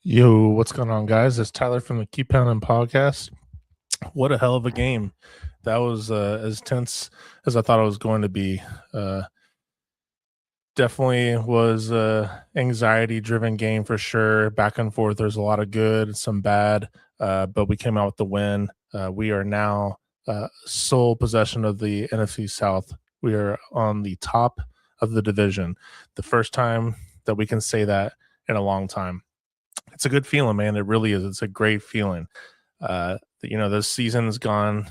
Yo, what's going on, guys? It's Tyler from the Keep Pounding podcast. What a hell of a game. That was as tense as I thought it was going to be. Definitely was anxiety-driven game for sure. Back and forth. There's a lot of good, some bad, but we came out with the win. We are now sole possession of the NFC South. We are on the top of the division. The first time that we can say that in a long time. It's a good feeling, man. It really is. It's a great feeling. This season's gone,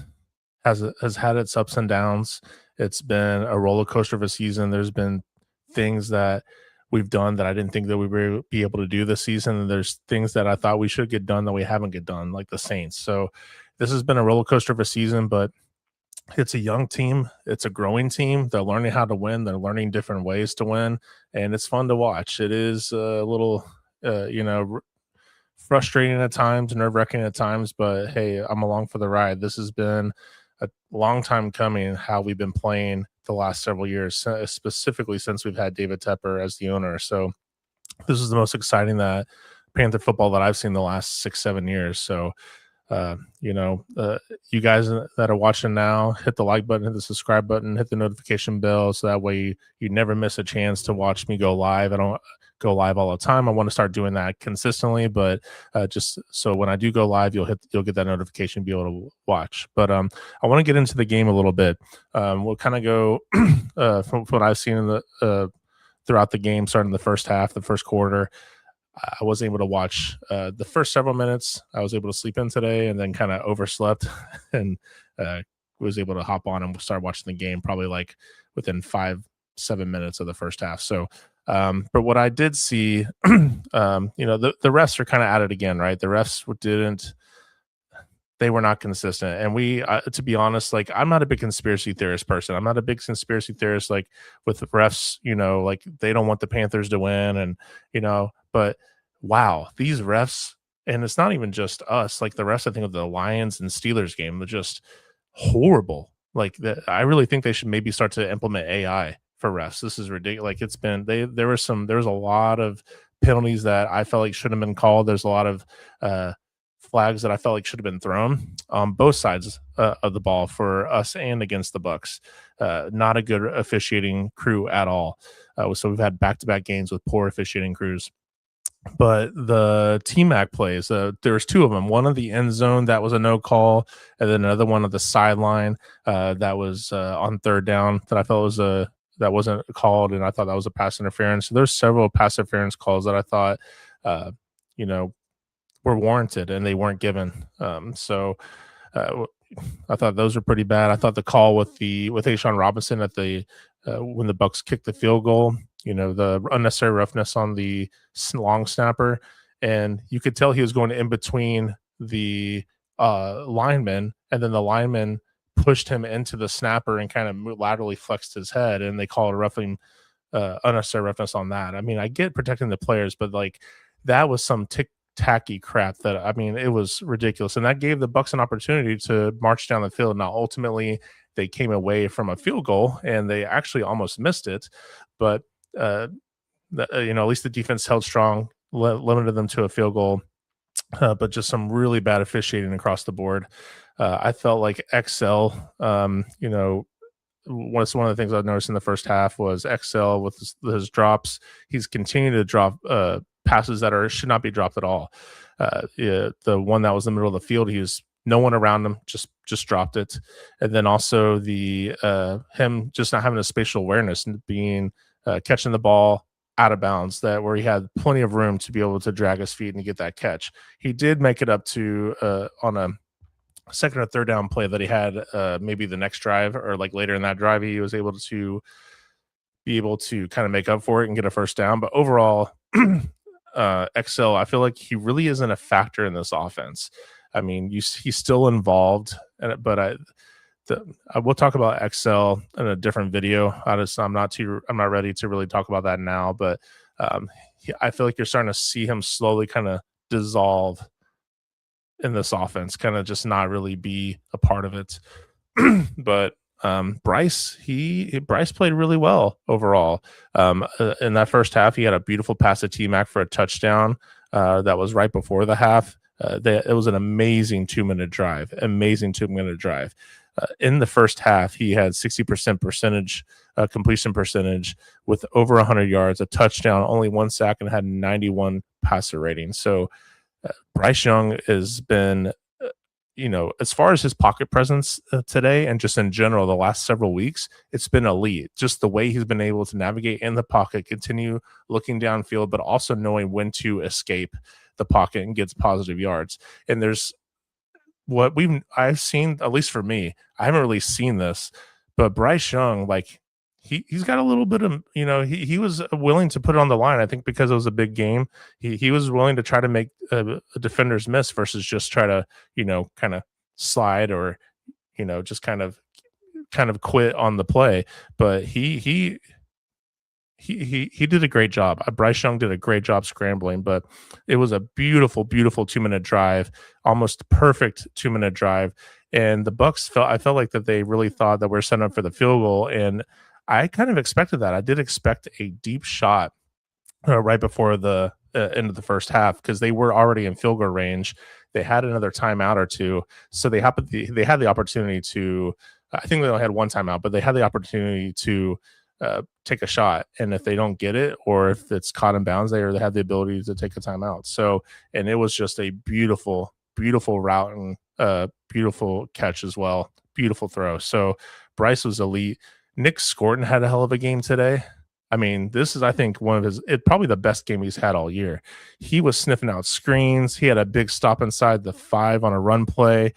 has had its ups and downs. It's been a roller coaster of a season. There's been things that we've done that I didn't think that we would be able to do this season. And there's things that I thought we should get done that we haven't get done, like the Saints. So this has been a roller coaster of a season, but it's a young team. It's a growing team. They're learning how to win. They're learning different ways to win, and it's fun to watch. It is a little, frustrating at times, nerve-wracking at times, but hey, I'm along for the ride. This has been a long time coming, how we've been playing the last several years, specifically since we've had David Tepper as the owner. So this is the most exciting that Panther football that I've seen the last 6-7 years. So you guys that are watching now, hit the like button, hit the subscribe button, hit the notification bell, so that way you never miss a chance to watch me go live. I don't go live all the time. I want to start doing that consistently, but just so when I do go live, you'll get that notification, be able to watch. But I want to get into the game a little bit. We'll kind of go from what I've seen in the throughout the game, starting the first half, the first quarter. I wasn't able to watch the first several minutes. I was able to sleep in today and then kind of overslept and was able to hop on and start watching the game probably like within 5-7 minutes of the first half. So, but what I did see, the refs are kind of at it again, right? The refs they were not consistent. And to be honest, like I'm not a big conspiracy theorist person. I'm not a big conspiracy theorist, like with the refs, like they don't want the Panthers to win and, but wow, these refs, and it's not even just us, like the refs, I think of the Lions and Steelers game, they're just horrible. Like I really think they should maybe start to implement AI for refs. This is ridiculous. Like it's been, there was a lot of penalties that I felt like should have been called. There's a lot of, flags that I felt like should have been thrown on both sides of the ball for us and against the Bucs. Not a good officiating crew at all. So we've had back-to-back games with poor officiating crews. But the T-Mac plays, there was two of them. One of the end zone, that was a no call, and then another one of the sideline that was on third down that I felt that wasn't called, and I thought that was a pass interference. So there's several pass interference calls that I thought, were warranted and they weren't given. I thought those were pretty bad. I thought the call with Ashawn Robinson at the when the Bucs kicked the field goal, the unnecessary roughness on the long snapper, and you could tell he was going in between the linemen, and then the lineman pushed him into the snapper and kind of laterally flexed his head, and they called a unnecessary roughness on that. I mean, I get protecting the players, but like that was some tacky crap that, I mean, it was ridiculous. And that gave the Bucs an opportunity to march down the field. Now, ultimately, they came away from a field goal and they actually almost missed it. But, at least the defense held strong, limited them to a field goal. But just some really bad officiating across the board. I felt like XL, one of the things I've noticed in the first half was XL with his drops. He's continued to drop passes that should not be dropped at all. The one that was in the middle of the field, he was no one around him, just dropped it. And then also him just not having a spatial awareness and being catching the ball out of bounds, where he had plenty of room to be able to drag his feet and get that catch. He did make it up to on a second or third down play that he had maybe the next drive or like later in that drive, he was able to kind of make up for it and get a first down. But overall, XL, I feel like he really isn't a factor in this offense. I mean, he's still involved, but I will talk about XL in a different video. I'm not ready to really talk about that now, but I feel like you're starting to see him slowly kind of dissolve in this offense, kind of just not really be a part of it. But Bryce played really well overall. In that first half, he had a beautiful pass to T-Mac for a touchdown. that was right before the half. It was an amazing 2 minute drive, amazing 2 minute drive. In the first half, he had 60% percentage completion percentage with over 100 yards, a touchdown, only one sack, and had 91 passer rating. So Bryce Young has been, as far as his pocket presence today and just in general, the last several weeks, it's been elite. Just the way he's been able to navigate in the pocket, continue looking downfield, but also knowing when to escape the pocket and gets positive yards. And there's I've seen, at least for me, I haven't really seen this, but Bryce Young, like he's got a little bit of, he was willing to put it on the line. I think because it was a big game, he was willing to try to make a defender's miss versus just try to, kind of slide or, just kind of quit on the play. But he did a great job. Bryce Young did a great job scrambling, but it was a beautiful, beautiful 2 minute drive, almost perfect 2 minute drive. And the Bucs I felt like that they really thought that we're set up for the field goal, and I kind of expected that. I did expect a deep shot right before the end of the first half because they were already in field goal range. They had another timeout or two, so they had the opportunity to. I think they only had one timeout, but they had the opportunity to take a shot. And if they don't get it, or if it's caught in bounds, they have the ability to take a timeout. So, and it was just a beautiful, beautiful route and beautiful catch as well. Beautiful throw. So Bryce was elite. Nick Scorton had a hell of a game today. I mean, this is, I think, probably the best game he's had all year. He was sniffing out screens. He had a big stop inside the 5 on a run play.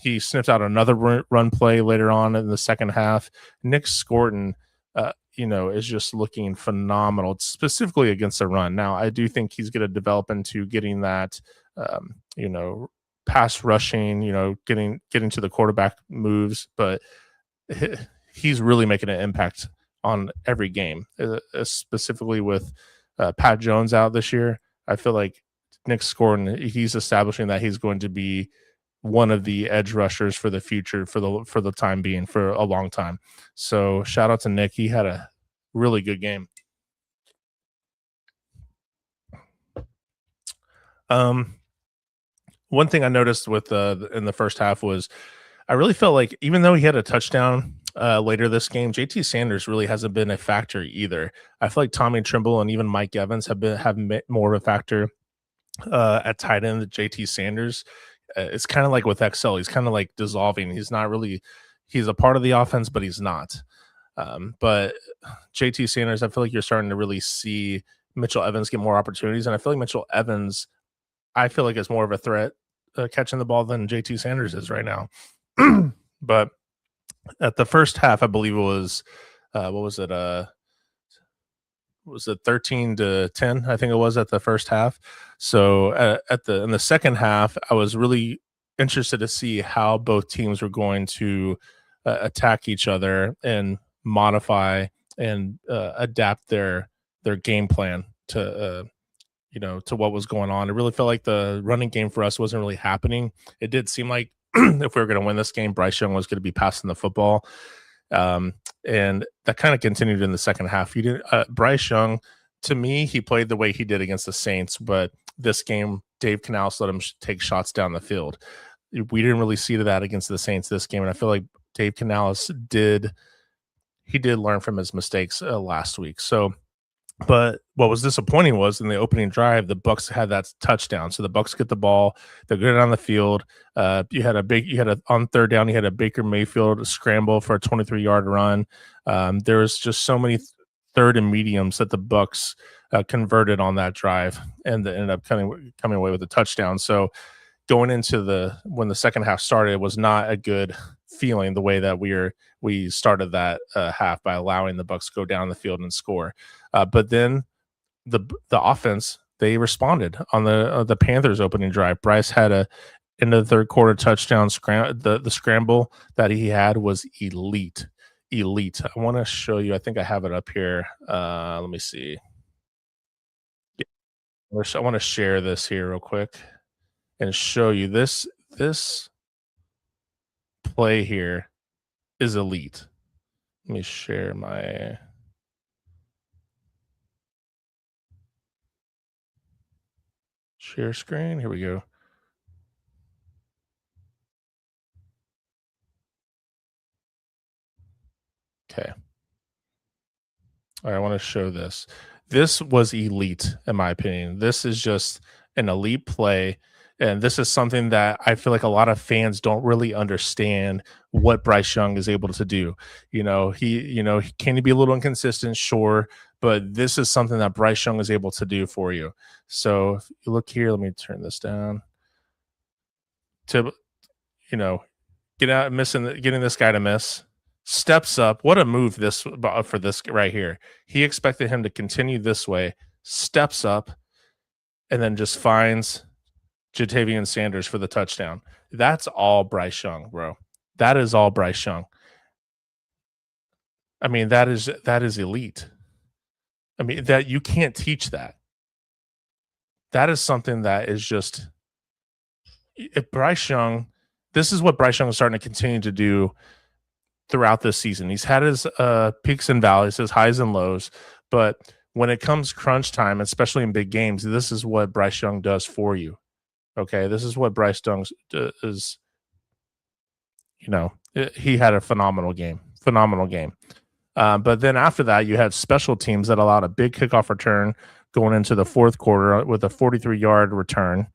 He sniffed out another run play later on in the second half. Nick Scorton, is just looking phenomenal, specifically against the run. Now, I do think he's going to develop into getting that, pass rushing, getting to the quarterback moves, but he's really making an impact on every game, specifically with Pat Jones out this year. I feel like Nick Scorton, he's establishing that he's going to be one of the edge rushers for the future, for the time being, for a long time. So shout out to Nick. He had a really good game. One thing I noticed with in the first half was I really felt like even though he had a touchdown later this game, JT Sanders really hasn't been a factor either. I feel like Tommy Trimble and even Mike Evans have more of a factor at tight end than JT Sanders. It's kind of like with XL, he's kind of like dissolving. He's a part of the offense, but he's not. But JT Sanders, I feel like you're starting to really see Mitchell Evans get more opportunities, and I feel like Mitchell Evans, I feel like is more of a threat catching the ball than JT Sanders is right now. But at the first half, I believe it was what was it? Was it 13-10? I think it was at the first half. So in the second half, I was really interested to see how both teams were going to attack each other and modify and adapt their game plan to to what was going on. It really felt like the running game for us wasn't really happening. It did seem like if we were going to win this game, Bryce Young was going to be passing the football. And that kind of continued in the second half. Bryce Young, to me, he played the way he did against the Saints, but this game, Dave Canales let him take shots down the field. We didn't really see that against the Saints this game, and I feel like Dave Canales did learn from his mistakes last week. So, but what was disappointing was in the opening drive, the Bucs had that touchdown. So the Bucs get the ball, they're good on the field. On third down, you had a Baker Mayfield scramble for a 23-yard run. There was just so many third and mediums that the Bucs converted on that drive, and they ended up coming away with a touchdown. So going into when the second half started, it was not a good feeling the way that we started that half by allowing the Bucs go down the field and score. But then the offense, they responded on the Panthers opening drive. Bryce had a in the third quarter touchdown the scramble that he had was elite. I want to show you. I think I have it up here. Let me see. I want to share this here real quick and show you this play here is elite. Let me share my. Share screen. Here we go. Okay. All right, I want to show this. This was elite, in my opinion. This is just an elite play. And this is something that I feel like a lot of fans don't really understand what Bryce Young is able to do. Can he be a little inconsistent? Sure. But this is something that Bryce Young is able to do for you. So if you look here, let me turn this down to, you know, getting this guy to miss, steps up. What a move this for this right here. He expected him to continue this way, steps up, and then just finds Jatavian Sanders for the touchdown. That's all Bryce Young, bro. That is all Bryce Young. I mean, that is elite. I mean, that you can't teach that. That is something that is just if Bryce Young. This is what Bryce Young is starting to continue to do throughout this season. He's had his peaks and valleys, his highs and lows, but when it comes crunch time, especially in big games, this is what Bryce Young does for you. Okay, this is what Bryce Young is. He had a phenomenal game, phenomenal game. But then after that, you had special teams that allowed a big kickoff return going into the fourth quarter with a 43-yard return.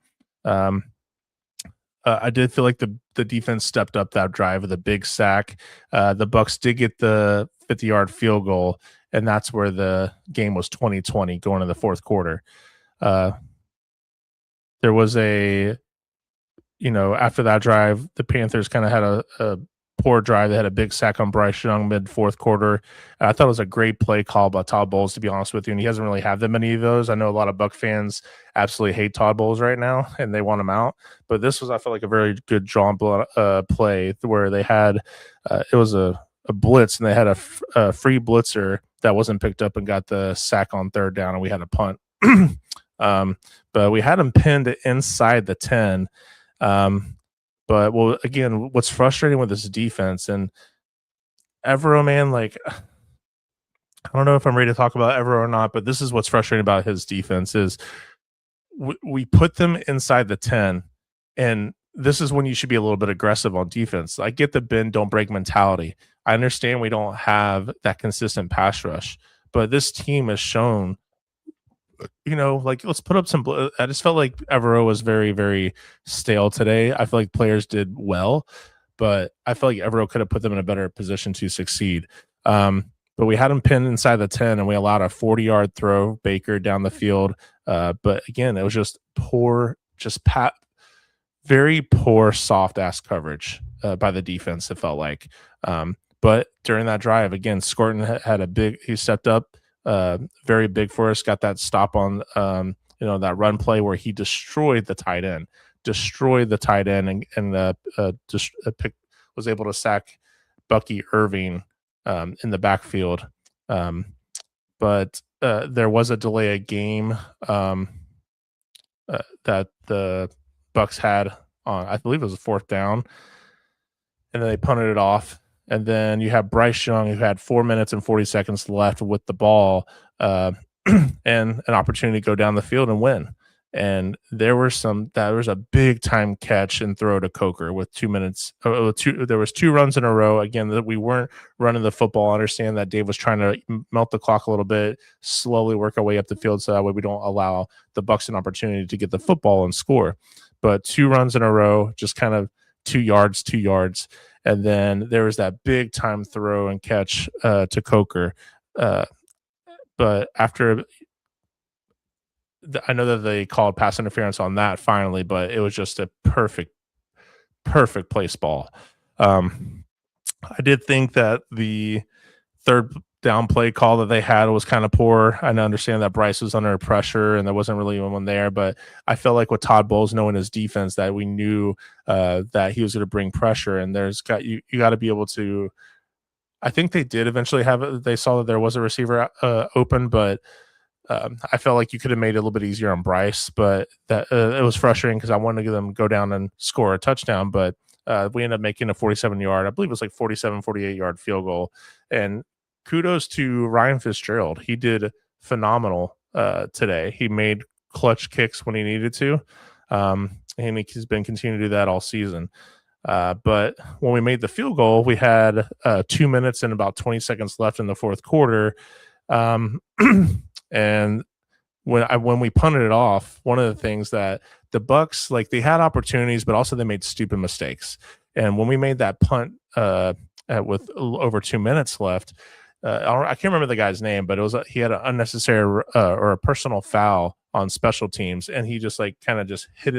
I did feel like the defense stepped up that drive with a big sack. The Bucs did get the 50-yard field goal, and that's where the game was 20-20 going in the fourth quarter. There was after that drive, the Panthers kind of had a poor drive. They had a big sack on Bryce Young mid fourth quarter. I thought it was a great play call by Todd Bowles, to be honest with you. And he hasn't really had that many of those. I know a lot of Buck fans absolutely hate Todd Bowles right now and they want him out. But this was, I feel like, a very good drawn play where they had it was a blitz and they had a free blitzer that wasn't picked up and got the sack on third down, and we had a punt. But we had him pinned inside the 10. But again, what's frustrating with this defense and Evero, man, like I don't know if I'm ready to talk about Evero or not, but this is what's frustrating about his defense is we put them inside the 10, and this is when you should be a little bit aggressive on defense. I get the bend, don't break mentality. I understand we don't have that consistent pass rush, but this team has shown like let's put up some. I just felt like Evero was very, very stale today. I feel like players did well, but I felt like Evero could have put them in a better position to succeed. But we had him pinned inside the 10, and we allowed a 40-yard throw, Baker down the field. But again, it was just poor, very poor soft ass coverage by the defense. It felt like. But during that drive, again, Scorton had he stepped up. Very big for us. Got that stop on that run play where he destroyed the tight end, and was able to sack Bucky Irving in the backfield. But there was a delay of game that the Bucs had on, I believe it was a fourth down, and then they punted it off. And then you have Bryce Young, who had 4 minutes and 40 seconds left with the ball and an opportunity to go down the field and win. And there was a big time catch and throw to Coker with 2 minutes. There was 2 runs in a row. Again, that we weren't running the football. I understand that Dave was trying to melt the clock a little bit, slowly work our way up the field so that way we don't allow the Bucs an opportunity to get the football and score. But 2 runs in a row, just kind of 2 yards. And then there was that big time throw and catch to Coker. But after, I know that they called pass interference on that finally, but it was just a perfect place ball. I did think that the third down play call that they had was kind of poor. I understand that Bryce was under pressure and there wasn't really anyone there, but I felt like with Todd Bowles knowing his defense that we knew that he was going to bring pressure, and you got to be able to. I think they did eventually have it. They saw that there was a receiver open, but I felt like you could have made it a little bit easier on Bryce, but that it was frustrating because I wanted to get them go down and score a touchdown, but we ended up making a 47-yard, I believe it was like 47, 48-yard field goal. And kudos to Ryan Fitzgerald. He did phenomenal today. He made clutch kicks when he needed to. And he's been continuing to do that all season. But when we made the field goal, we had 2 minutes and about 20 seconds left in the fourth quarter. And when we punted it off, one of the things that the Bucs, like, they had opportunities, but also they made stupid mistakes. And when we made that punt with over 2 minutes left, I can't remember the guy's name, but he had an unnecessary or a personal foul on special teams, and he just like kind of just hit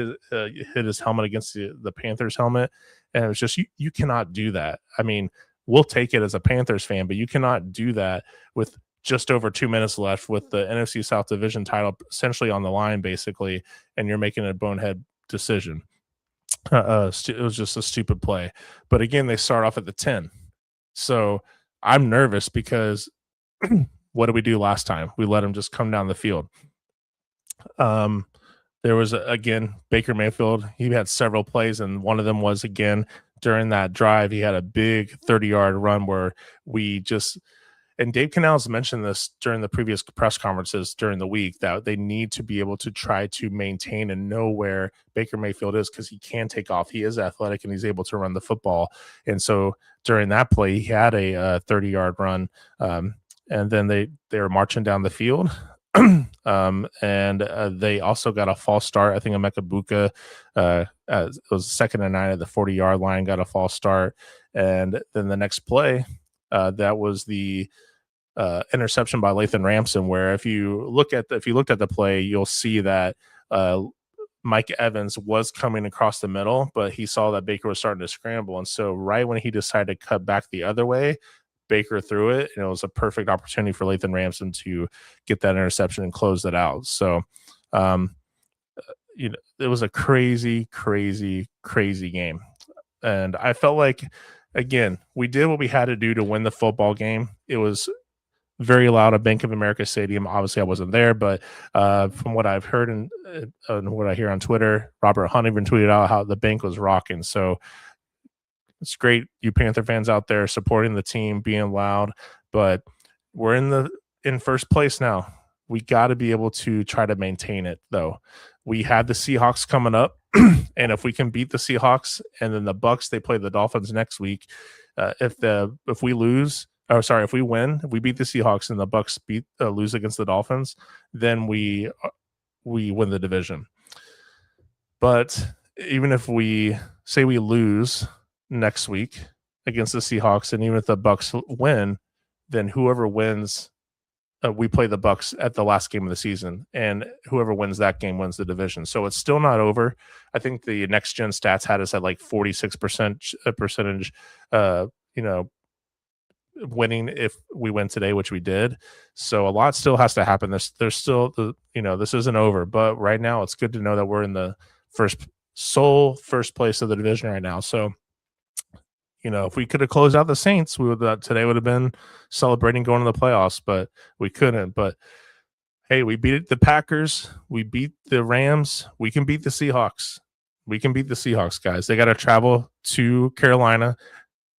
his helmet against the Panthers helmet, and it was just you cannot do that. I mean, we'll take it as a Panthers fan, but you cannot do that with just over 2 minutes left with the NFC South division title essentially on the line, basically, and you're making a bonehead decision. It was just a stupid play. But again, they start off at the 10. So I'm nervous because what did we do last time? We let him just come down the field. There was, again, Baker Mayfield. He had several plays, and one of them was, again, during that drive, he had a big 30-yard run where we just – and Dave Canales mentioned this during the previous press conferences during the week, that they need to be able to try to maintain and know where Baker Mayfield is, because he can take off. He is athletic and he's able to run the football. And so during that play, he had a 30-yard run, and then they were marching down the field. And they also got a false start. I think Emeka Buka it was 2nd and 9 at the 40-yard line, got a false start. And then the next play, that was the interception by Lathan Ramsden, where if you looked at the play, you'll see that Mike Evans was coming across the middle, but he saw that Baker was starting to scramble. And so right when he decided to cut back the other way, Baker threw it, and it was a perfect opportunity for Lathan Ramsden to get that interception and close it out. So, it was a crazy, crazy, crazy game. And I felt like, again, we did what we had to do to win the football game. It was very loud at Bank of America Stadium. Obviously, I wasn't there, but from what I've heard and what I hear on Twitter, Robert Hunt even tweeted out how the bank was rocking. So it's great, you Panther fans out there supporting the team, being loud, but we're in first place now. We got to be able to try to maintain it, though. We have the Seahawks coming up, and if we can beat the Seahawks, and then the Bucs, they play the Dolphins next week. If we win, if we beat the Seahawks and the Bucs lose against the Dolphins, then we win the division. But even if we say we lose next week against the Seahawks, and even if the Bucs win, then whoever wins, we play the Bucs at the last game of the season, and whoever wins that game wins the division. So it's still not over. I think the next gen stats had us at like 46% percentage, winning if we win today, which we did. So a lot still has to happen. There's still this isn't over, but right now it's good to know that we're in the first place of the division right now. So, if we could have closed out the Saints, today would have been celebrating going to the playoffs, but we couldn't. But hey, we beat the Packers, we beat the Rams, we can beat the Seahawks. We can beat the Seahawks, guys. They got to travel to Carolina.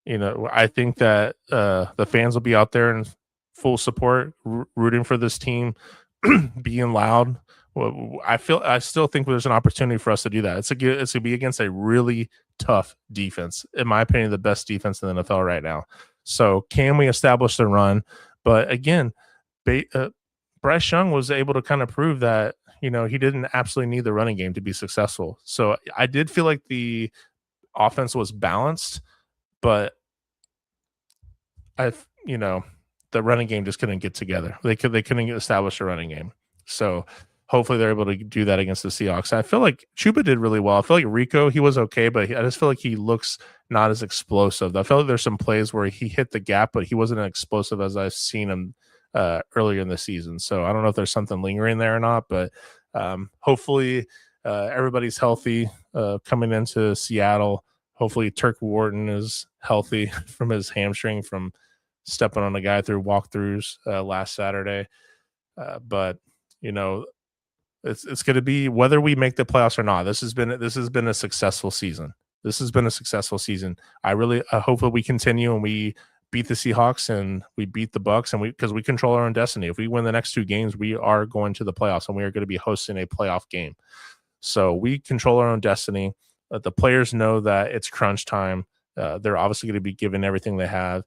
I think that the fans will be out there in full support, rooting for this team, being loud. I still think there's an opportunity for us to do that. It's going to be against a really tough defense, in my opinion, the best defense in the NFL right now. So can we establish the run? But again, Bryce Young was able to kind of prove that he didn't absolutely need the running game to be successful. So I did feel like the offense was balanced, but the running game just couldn't get together. They couldn't establish a running game. So hopefully they're able to do that against the Seahawks. I feel like Chuba did really well. I feel like Rico, he was okay, but I just feel like he looks not as explosive. I feel like there's some plays where he hit the gap, but he wasn't as explosive as I've seen him earlier in the season. So I don't know if there's something lingering there or not, but hopefully everybody's healthy coming into Seattle. Hopefully Turk Wharton is healthy from his hamstring from stepping on a guy through walkthroughs last Saturday. But it's going to be whether we make the playoffs or not. This has been a successful season. I hope that we continue and we beat the Seahawks and we beat the Bucs, and because we control our own destiny. If we win the next 2 games, we are going to the playoffs, and we are going to be hosting a playoff game. So we control our own destiny. The players know that it's crunch time. They're obviously going to be given everything they have.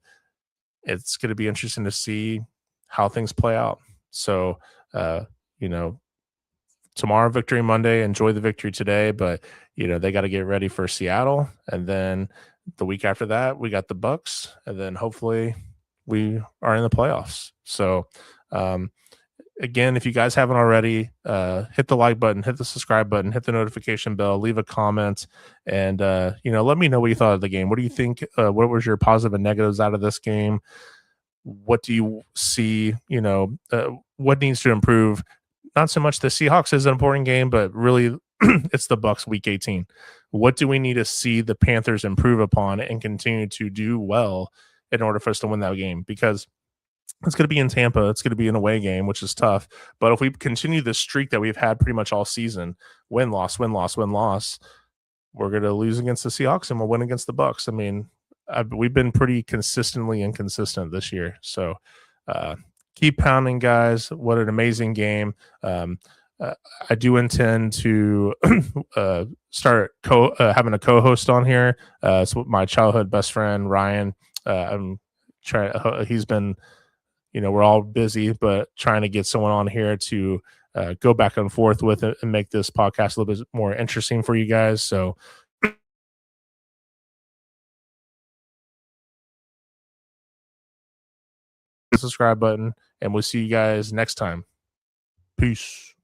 It's going to be interesting to see how things play out. So, you know, tomorrow, Victory Monday, enjoy the victory today, but, they got to get ready for Seattle. And then the week after that, we got the Bucs, and then hopefully we are in the playoffs. So, again, if you guys haven't already, hit the like button, hit the subscribe button, hit the notification bell, leave a comment, and let me know what you thought of the game. What do you think? What was your positive and negatives out of this game? What do you see? What needs to improve? Not so much the Seahawks is an important game, but really it's the Bucs week 18. What do we need to see the Panthers improve upon and continue to do well in order for us to win that game? Because it's going to be in Tampa. It's going to be an away game, which is tough. But if we continue the streak that we've had pretty much all season, win, loss, win, loss, win, loss, we're going to lose against the Seahawks and we'll win against the Bucs. I mean, we've been pretty consistently inconsistent this year. So keep pounding, guys. What an amazing game. I do intend to start having a co-host on here. It's my childhood best friend, Ryan. He's been, we're all busy, but trying to get someone on here to go back and forth with it and make this podcast a little bit more interesting for you guys. So subscribe button, and we'll see you guys next time. Peace.